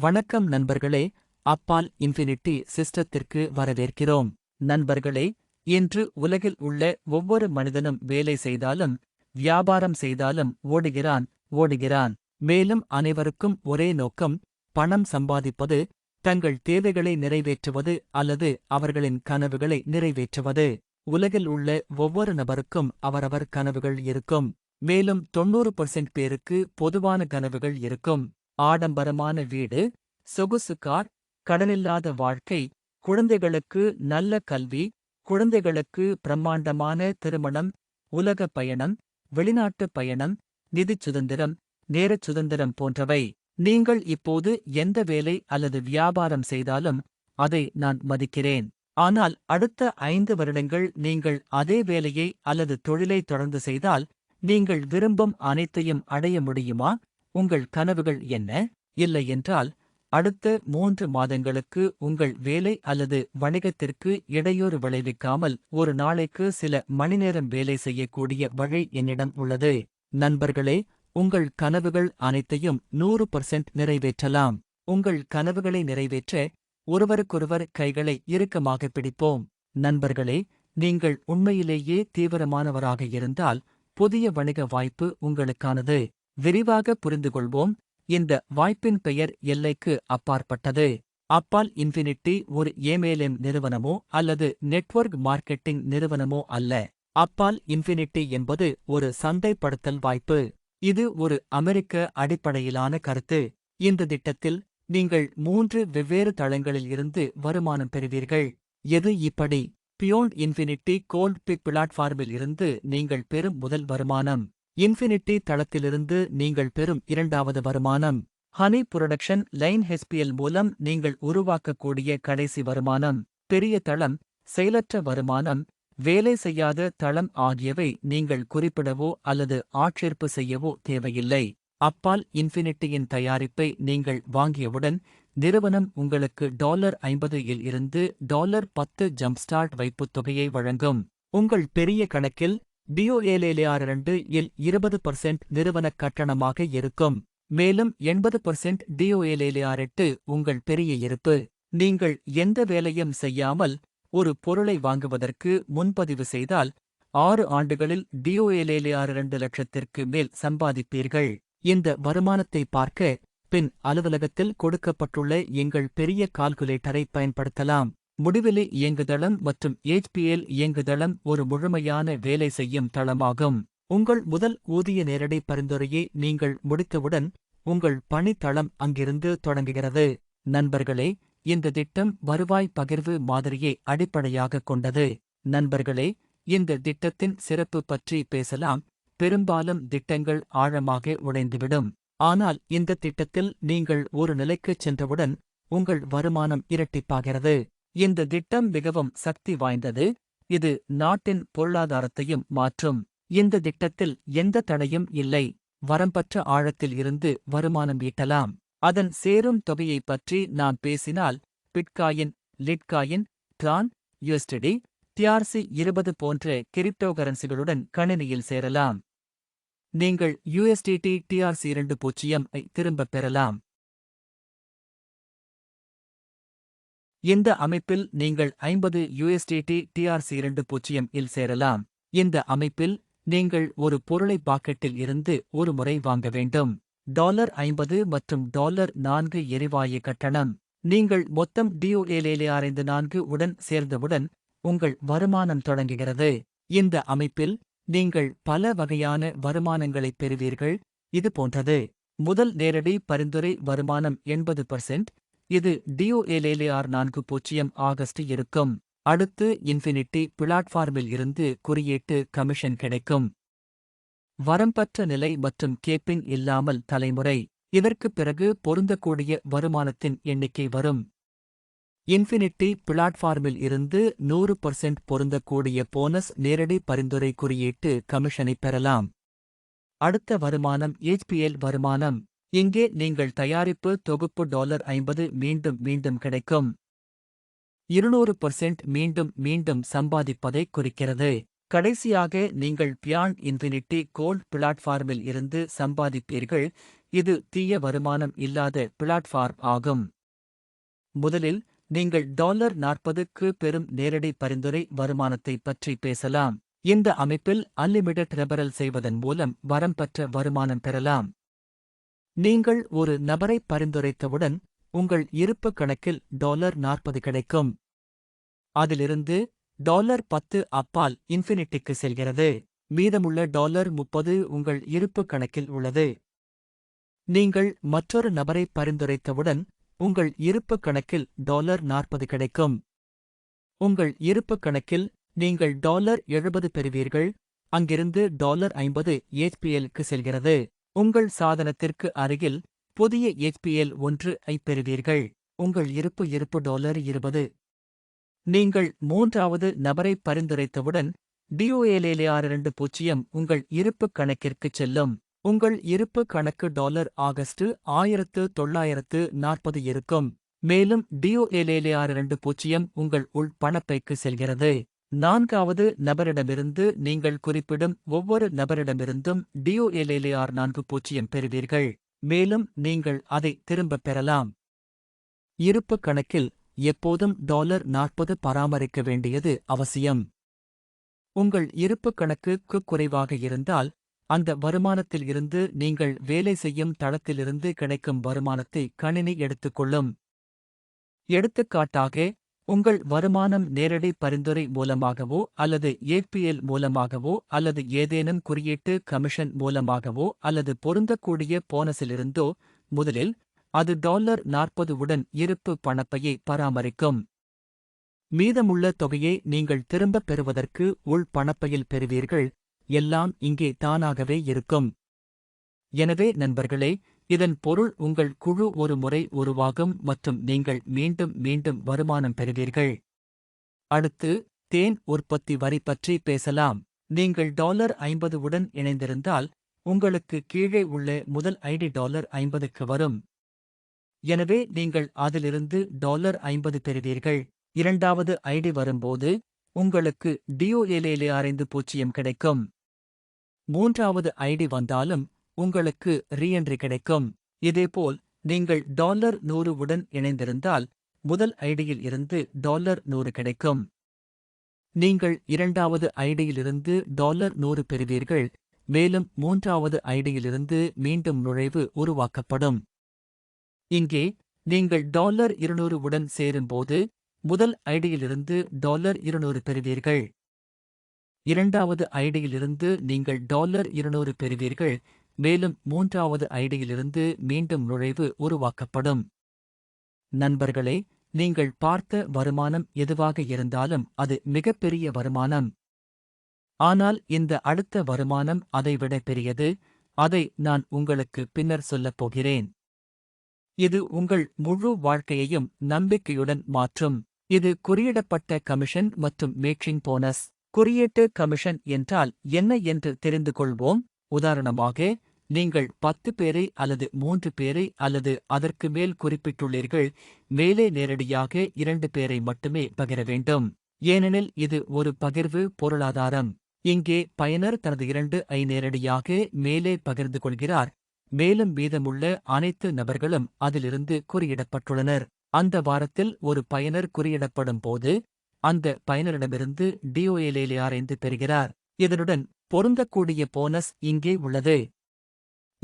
வணக்கம் நண்பர்களே, அப்பால் இன்ஃபினிட்டி சிஸ்டத்திற்கு வரவேற்கிறோம். நண்பர்களே, இன்று உலகில் உள்ள ஒவ்வொரு மனிதனும் வேலை செய்தாலும் வியாபாரம் செய்தாலும் ஓடுகிறான். மேலும் அனைவருக்கும் ஒரே நோக்கம், பணம் சம்பாதிப்பது, தங்கள் தேவைகளை நிறைவேற்றுவது அல்லது அவர்களின் கனவுகளை நிறைவேற்றுவது. உலகில் உள்ள ஒவ்வொரு நபருக்கும் அவரவர் கனவுகள் இருக்கும். மேலும் 90% பேருக்கு பொதுவான கனவுகள் இருக்கும். ஆடம்பரமான வீடு, சொகுசு கார், கடனில்லாத வாழ்க்கை, குழந்தைகளுக்கு நல்ல கல்வி, குழந்தைகளுக்கு பிரம்மாண்டமான திருமணம், உலக பயணம், வெளிநாட்டு பயணம், நிதிச் சுதந்திரம், நேரச் சுதந்திரம் போன்றவை. நீங்கள் இப்போது எந்த வேலை அல்லது வியாபாரம் செய்தாலும் அதை நான் மதிக்கிறேன். ஆனால் அடுத்த 5 வருடங்கள் நீங்கள் அதே வேலையை அல்லது தொழிலை தொடர்ந்து செய்தால் நீங்கள் விரும்பும் அனைத்தையும் அடைய முடியுமா? உங்கள் கனவுகள் என்ன? இல்லையென்றால் அடுத்த 3 மாதங்களுக்கு உங்கள் வேலை அல்லது வணிகத்திற்கு இடையூறு விளைவிக்காமல் ஒரு நாளைக்கு சில மணிநேரம் வேலை செய்யக்கூடிய வழி என்னிடம் உள்ளது. நண்பர்களே, உங்கள் கனவுகள் அனைத்தையும் 100% நிறைவேற்றலாம். உங்கள் கனவுகளை நிறைவேற்ற ஒருவருக்கொருவர் கைகளை இறுக்கமாக பிடிப்போம். நண்பர்களே, நீங்கள் உண்மையிலேயே தீவிரமானவராக இருந்தால் புதிய வணிக வாய்ப்பு உங்களுக்கானது. விரிவாக புரிந்துகொள்வோம். இந்த வாய்ப்பின் பெயர் எல்லைக்கு அப்பாற்பட்டது. அப்பால் இன்ஃபினிட்டி ஒரு எம்எல்எம் நிறுவனமோ அல்லது நெட்வொர்க் மார்க்கெட்டிங் நிறுவனமோ அல்ல. அப்பால் இன்ஃபினிட்டி என்பது ஒரு சந்தைப்படுத்தல் வாய்ப்பு. இது ஒரு அமெரிக்க அடிப்படையிலான கருத்து. இந்த திட்டத்தில் நீங்கள் 3 வெவ்வேறு தளங்களில் இருந்து வருமானம் பெறுவீர்கள். எது இப்படி? பியோண்ட் இன்ஃபினிட்டி கோல்ட் பிக் பிளாட்ஃபார்மில் இருந்து நீங்கள் பெறும் முதல் வருமானம். இன்ஃபினிட்டி தளத்திலிருந்து நீங்கள் பெறும் இரண்டாவது வருமானம். ஹனி புரொடக்ஷன் லைன் ஹெச்பிஎல் மூலம் நீங்கள் உருவாக்கக்கூடிய கடைசி வருமானம். பெரிய தளம், செயலற்ற வருமானம், வேலை செய்யாத தளம் ஆகியவை நீங்கள் குறிப்பிடவோ அல்லது ஆட்சேர்ப்பு செய்யவோ தேவையில்லை. அப்பால் இன்ஃபினிட்டியின் தயாரிப்பை நீங்கள் வாங்கியவுடன் நிறுவனம் உங்களுக்கு $50 இல் இருந்து $10 ஜம்ப்ஸ்டார்ட் வைப்புத் தொகையை வழங்கும். உங்கள் பெரிய கணக்கில் DOLLAR2 இல் 20% நிறுவனக் கட்டணமாக இருக்கும். மேலும் 80% DOLLAR8 உங்கள் பெரிய இருப்பு. நீங்கள் எந்த வேலையும் செய்யாமல் ஒரு பொருளை வாங்குவதற்கு முன்பதிவு செய்தால் 6 ஆண்டுகளில் DOLLAR2 லட்சத்திற்கு மேல் சம்பாதிப்பீர்கள். இந்த வருமானத்தை பார்க்க பின் அலுவலகத்தில் கொடுக்கப்பட்டுள்ள எங்கள் பெரிய கால்குலேட்டரை பயன்படுத்தலாம். முடிவெளி இயங்குதளம் மற்றும் HPL இயங்குதளம் ஒரு முழுமையான வேலை செய்யும் தளமாகும். உங்கள் முதல் ஊதிய நேரடி பரிந்துரையை நீங்கள் முடித்தவுடன் உங்கள் பணி தளம் அங்கிருந்து தொடங்குகிறது. நண்பர்களே, இந்த திட்டம் வருவாய் பகிர்வு மாதிரியை அடிப்படையாகக் கொண்டது. நண்பர்களே, இந்த திட்டத்தின் சிறப்பு பற்றி பேசலாம். பெரும்பாலும் திட்டங்கள் ஆழமாக உடைந்துவிடும். ஆனால் இந்த திட்டத்தில் நீங்கள் ஒரு நிலைக்குச் சென்றவுடன் உங்கள் வருமானம் இரட்டிப்பாகிறது. இந்த திட்டம் மிகவும் சக்தி வாய்ந்தது. இது நாட்டின் பொருளாதாரத்தையும் மாற்றும். இந்த திட்டத்தில் எந்த தடையும் இல்லை. வரம்பற்ற ஆழத்தில் இருந்து வருமானம் ஈட்டலாம். அதன் சேரும் தொகையைப் பற்றி நாம் பேசினால் bitcoin, Litecoin, Tran, USDT, TRC20 போன்ற கிரிப்டோகரன்சிகளுடன் கணினியில் சேரலாம். நீங்கள் USDT TRC20 ஐ திரும்பப் பெறலாம். இந்த அமைப்பில் நீங்கள் 50 USDT TRC20 இல் சேரலாம். இந்த அமைப்பில் நீங்கள் ஒரு பொருளை பாக்கெட்டில் இருந்து ஒரு முறை வாங்க வேண்டும். $50 மற்றும் $4 எரிவாயு கட்டணம். நீங்கள் மொத்தம் DOLLAR4 உடன் சேர்ந்தவுடன் உங்கள் வருமானம் தொடங்குகிறது. இந்த அமைப்பில் நீங்கள் பல வகையான வருமானங்களைப் பெறுவீர்கள். இது போன்றது. முதல் நேரடி பரிந்துரை வருமானம் 80%. இது DOLLAR4 ஆகஸ்ட் இருக்கும். அடுத்து இன்ஃபினிட்டி பிளாட்ஃபார்மில் இருந்து குறியீட்டு கமிஷன் கிடைக்கும். வரம்பற்ற நிலை மற்றும் கேப்பிங் இல்லாமல் தலைமுறை. இதற்குப் பிறகு பொருந்தக்கூடிய வருமானத்தின் எண்ணிக்கை வரும். இன்ஃபினிட்டி பிளாட்ஃபார்மில் இருந்து 100% பொருந்தக்கூடிய போனஸ் நேரடி பரிந்துரை குறியீட்டு கமிஷனைப் பெறலாம். அடுத்த வருமானம் HPL வருமானம். இங்கே நீங்கள் தயாரிப்பு தொகுப்பு $50 மீண்டும் கிடைக்கும். 200% மீண்டும் சம்பாதிப்பதைக் குறிக்கிறது. கடைசியாக நீங்கள் பியாண்ட் இன்ஃபினிட்டி கோல்ட் பிளாட்ஃபார்மில் இருந்து சம்பாதிப்பீர்கள். இது தீய வருமானம் இல்லாத பிளாட்ஃபார்ம் ஆகும். முதலில் நீங்கள் $40க்கு பெறும் நேரடி பரிந்துரை வருமானத்தை பற்றி பேசலாம். இந்த அமைப்பில் அன்லிமிடெட் ரெபரல் செய்வதன் மூலம் வரம்பற்ற வருமானம் பெறலாம். நீங்கள் ஒரு நபரை பரிந்துரைத்தவுடன் உங்கள் இருப்பு கணக்கில் $40 கிடைக்கும். அதிலிருந்து $10 அப்பால் இன்ஃபினிட்டிக்கு செல்கிறது. மீதமுள்ள $30 உங்கள் இருப்பு கணக்கில் உள்ளது. நீங்கள் மற்றொரு நபரை பரிந்துரைத்தவுடன் உங்கள் இருப்பு கணக்கில் $40 கிடைக்கும். உங்கள் இருப்பு கணக்கில் நீங்கள் $70 பெறுவீர்கள். அங்கிருந்து $50 HPLக்கு செல்கிறது. உங்கள் சாதனத்திற்கு அருகில் புதிய HPL 1 ஐப் பெறுவீர்கள். உங்கள் இருப்பு $20. நீங்கள் மூன்றாவது நபரை பரிந்துரைத்தவுடன் DOLLAR20 உங்கள் இருப்பு கணக்கிற்குச் செல்லும். உங்கள் இருப்பு கணக்கு ஆகஸ்ட் 1940 இருக்கும். மேலும் DOLLAR20 உங்கள் உள் பணப்பைக்கு செல்கிறது. நான்காவது நபரிடமிருந்து நீங்கள் குறிப்பிடும் ஒவ்வொரு நபரிடமிருந்தும் DOLLAR40 பெறுவீர்கள். மேலும் நீங்கள் அதை திரும்பப் பெறலாம். இருப்பு கணக்கில் எப்போதும் $40 பராமரிக்க வேண்டியது அவசியம். உங்கள் இருப்பு கணக்கு குறைவாக இருந்தால் அந்த வருமானத்தில் இருந்து நீங்கள் வேலை செய்யும் தளத்திலிருந்து கிடைக்கும் வருமானத்தை கணினி எடுத்துக்கொள்ளும். எடுத்துக்காட்டாக, உங்கள் வருமானம் நேரடி பரிந்துரை மூலமாகவோ அல்லது ஏபிஎல் மூலமாகவோ அல்லது ஏதேனும் குறியீட்டு கமிஷன் மூலமாகவோ அல்லது பொருந்தக்கூடிய போனஸிலிருந்தோ முதலில் அது $40 உடன் இருப்பு பணப்பையை பராமரிக்கும். மீதமுள்ள தொகையை நீங்கள் திரும்பப் பெறுவதற்கு உள் பணப்பையில் பெறுவீர்கள். எல்லாம் இங்கே தானாகவே இருக்கும். எனவே நண்பர்களே, இதன் பொருள் உங்கள் குழு ஒரு முறை உருவாகும் மற்றும் நீங்கள் மீண்டும் மீண்டும் வருமானம் பெறுவீர்கள். அடுத்து, தேன் உற்பத்தி வரி பற்றி பேசலாம். நீங்கள் $50 உடன் இணைந்திருந்தால் உங்களுக்கு கீழே உள்ள முதல் ஐடி $50க்கு வரும். எனவே நீங்கள் அதிலிருந்து $50 பெறுவீர்கள். இரண்டாவது ஐடி வரும்போது உங்களுக்கு DOLLAR50 கிடைக்கும். மூன்றாவது ஐடி வந்தாலும் உங்களுக்கு ரீஎன்ட்ரி கிடைக்கும். இதேபோல் நீங்கள் $100 உடன் இணைந்திருந்தால் முதல் ஐடியில் இருந்து $100 கிடைக்கும். நீங்கள் இரண்டாவது ஐடியிலிருந்து $100 பெறுவீர்கள். மேலும் மூன்றாவது ஐடியிலிருந்து மீண்டும் நுழைவு உருவாக்கப்படும். இங்கே நீங்கள் $200 உடன் சேரும்போது முதல் ஐடியிலிருந்து $200 பெறுவீர்கள். இரண்டாவது ஐடியிலிருந்து நீங்கள் $200 பெறுவீர்கள். மேலும் மூன்றாவது ஐடியிலிருந்து மீண்டும் நுழைவு உருவாக்கப்படும். நண்பர்களே, நீங்கள் பார்த்த வருமானம் எதுவாக இருந்தாலும் அது மிகப்பெரிய வருமானம். ஆனால் இந்த அடுத்த வருமானம் அதைவிட பெரியது. அதை நான் உங்களுக்கு பின்னர் சொல்லப் போகிறேன். இது உங்கள் முழு வாழ்க்கையையும் நம்பிக்கையுடன் மாற்றும். இது குறியிடப்பட்ட கமிஷன் மற்றும் மேக்கிங் போனஸ். குறியீட்டு கமிஷன் என்றால் என்ன என்று தெரிந்து கொள்வோம். உதாரணமாக, நீங்கள் 10 பேரை அல்லது 3 பேரை அல்லது அதற்கு மேல் குறிப்பிட்டுள்ளீர்கள். மேலே நேரடியாக 2 பேரை மட்டுமே பகிர வேண்டும். ஏனெனில் இது ஒரு பகிர்வு பொருளாதாரம். இங்கே பயனர் தனது 2 ஐ நேரடியாக மேலே பகிர்ந்து கொள்கிறார். மேலும் மீதமுள்ள அனைத்து நபர்களும் அதிலிருந்து குறியிடப்பட்டுள்ளனர். அந்த வாரத்தில் ஒரு பயனர் குறியிடப்படும் போது அந்த பயனரிடமிருந்து DOLLAR5 பெறுகிறார். இதனுடன் பொருந்தக்கூடிய போனஸ் இங்கே உள்ளது.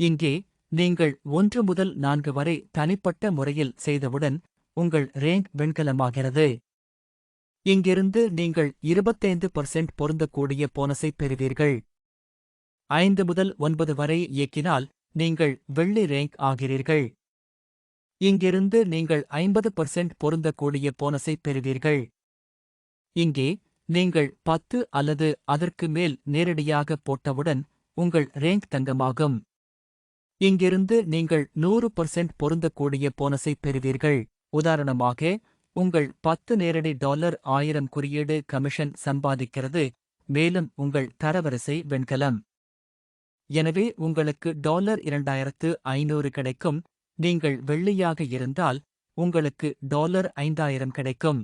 இங்கே நீங்கள் 1 முதல் 4 வரை தனிப்பட்ட முறையில் செய்தவுடன் உங்கள் ரேங்க் வெண்கலமாகிறது. இங்கிருந்து நீங்கள் 25% பொருந்தக்கூடிய போனஸை பெறுவீர்கள். 5 முதல் 9 வரை இயக்கினால் நீங்கள் வெள்ளி ரேங்க் ஆகிறீர்கள். இங்கிருந்து நீங்கள் 50% பொருந்தக்கூடிய போனஸை பெறுவீர்கள். இங்கே நீங்கள் 10 அல்லது அதற்கு மேல் நேரடியாக போட்டவுடன் உங்கள் ரேங்க் தங்கமாகும். இங்கிருந்து நீங்கள் 100% பொருந்தக்கூடிய போனஸை பெறுவீர்கள். உதாரணமாக, உங்கள் 10 நேரடி $1000 குறியீடு கமிஷன் சம்பாதிக்கிறது. மேலும் உங்கள் தரவரிசை வெண்கலம். எனவே உங்களுக்கு $2500 கிடைக்கும். நீங்கள் வெள்ளியாக இருந்தால் உங்களுக்கு $5000 கிடைக்கும்.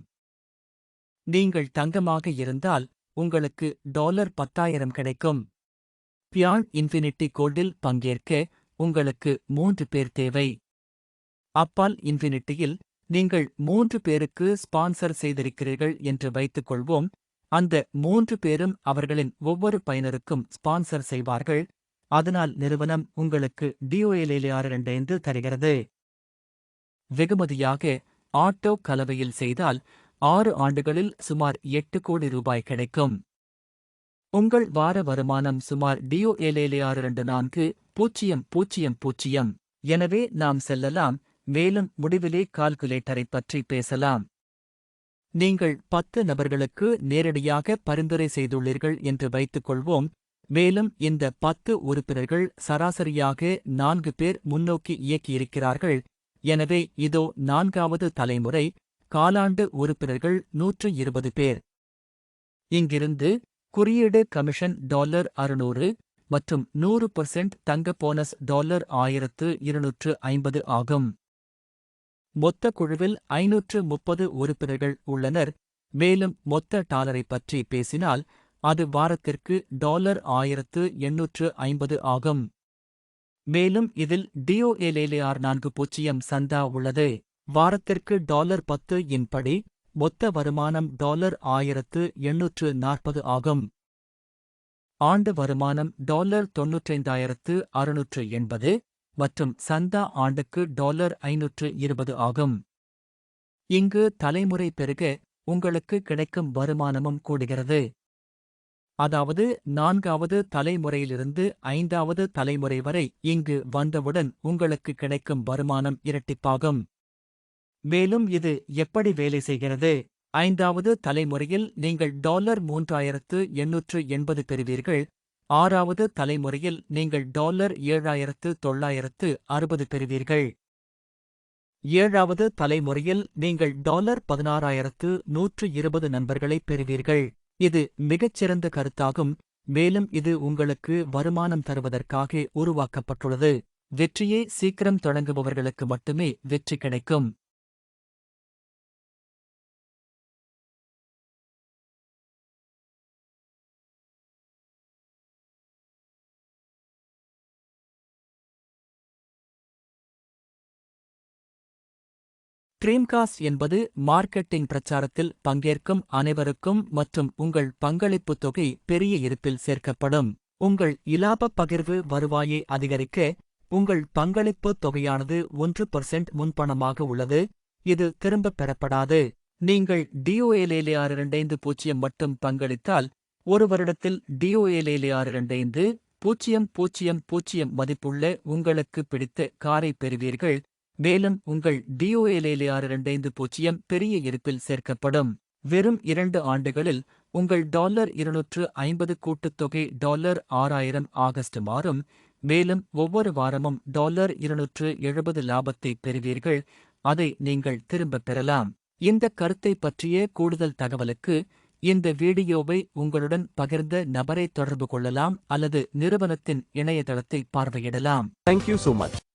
நீங்கள் தங்கமாக இருந்தால் உங்களுக்கு $10,000 கிடைக்கும். பியான் இன்ஃபினிட்டி கோல்டில் பங்கேற்க உங்களுக்கு 3 பேர் தேவை. அப்பால் இன்ஃபினிட்டியில் நீங்கள் 3 பேருக்கு ஸ்பான்சர் செய்திருக்கிறீர்கள் என்று வைத்துக் கொள்வோம். அந்த 3 பேரும் அவர்களின் ஒவ்வொரு பயனருக்கும் ஸ்பான்சர் செய்வார்கள். அதனால் நிறுவனம் உங்களுக்கு $2,000 தருகிறது. வெகுமதியாக ஆட்டோ கலவையில் செய்தால் 6 ஆண்டுகளில் சுமார் $8 கோடி கிடைக்கும். உங்கள் வார வருமானம் சுமார் $2,000. எனவே நாம் செல்லலாம், மேலும் முடிவிலே கால்குலேட்டரைப் பற்றி பேசலாம். நீங்கள் 10 நபர்களுக்கு நேரடியாக பரிந்துரை செய்துள்ளீர்கள் என்று வைத்துக் கொள்வோம். மேலும் இந்த 10 உறுப்பினர்கள் சராசரியாக 4 பேர் முன்னோக்கி இயக்கியிருக்கிறார்கள். எனவே இதோ 4வது தலைமுறை. காலாண்டு உறுப்பினர்கள் 120 பேர். இங்கிருந்து குறியீடு கமிஷன் $600 மற்றும் 100% தங்க போனஸ் $1250 ஆகும். மொத்த குழுவில் 530 உறுப்பினர்கள் உள்ளனர். மேலும் மொத்த டாலரை பற்றி பேசினால் அது வாரத்திற்கு $1850 ஆகும். மேலும் இதில் $4,000 சந்தா உள்ளது. வாரத்திற்கு $10 இன் படி மொத்த வருமானம் $1840 ஆகும். ஆண்டு வருமானம் $95,680 மற்றும் சந்தா ஆண்டுக்கு $520 ஆகும். இங்கு தலைமுறை பெருக உங்களுக்கு கிடைக்கும் வருமானமும் கூடுகிறது. அதாவது 4வது தலைமுறையிலிருந்து 5வது தலைமுறை வரை இங்கு வந்தவுடன் உங்களுக்கு கிடைக்கும் வருமானம் இரட்டிப்பாகும். மேலும் இது எப்படி வேலை செய்கிறது? 5வது தலைமுறையில் நீங்கள் $3,880 பெறுவீர்கள். 6வது தலைமுறையில் நீங்கள் $7,960 பெறுவீர்கள். 7வது தலைமுறையில் நீங்கள் $16,120 நண்பர்களைப் பெறுவீர்கள். இது மிகச்சிறந்த கருத்தாகும். மேலும் இது உங்களுக்கு வருமானம் தருவதற்காக உருவாக்கப்பட்டுள்ளது. வெற்றியை சீக்கிரம் தொடங்குபவர்களுக்கு மட்டுமே வெற்றி கிடைக்கும். ட்ரீம்காஸ்ட் என்பது மார்க்கெட்டிங் பிரச்சாரத்தில் பங்கேற்கும் அனைவருக்கும் மற்றும் உங்கள் பங்களிப்புத் தொகை பெரிய இருப்பில் சேர்க்கப்படும். உங்கள் இலாபப் பகிர்வு வருவாயை அதிகரிக்க உங்கள் பங்களிப்புத் தொகையானது 1% முன்பணமாக உள்ளது. இது திரும்பப் பெறப்படாது. நீங்கள் $2,000 மட்டும் பங்களித்தால் ஒரு வருடத்தில் $2,000 மதிப்புள்ள உங்களுக்கு பிடித்த காரை பெறுவீர்கள். மேலும் உங்கள் $2,000 பெரிய இருப்பில் சேர்க்கப்படும். வெறும் 2 ஆண்டுகளில் உங்கள் $250 கூட்டுத்தொகை $6,000 ஆகஸ்ட் மாறும். மேலும் ஒவ்வொரு வாரமும் $270 லாபத்தை பெறுவீர்கள். அதை நீங்கள் திரும்பப் பெறலாம். இந்த கருத்தை பற்றிய கூடுதல் தகவலுக்கு இந்த வீடியோவை உங்களுடன் பகிர்ந்த நபரை தொடர்பு கொள்ளலாம் அல்லது நிறுவனத்தின் இணையதளத்தை பார்வையிடலாம். Thank you so much.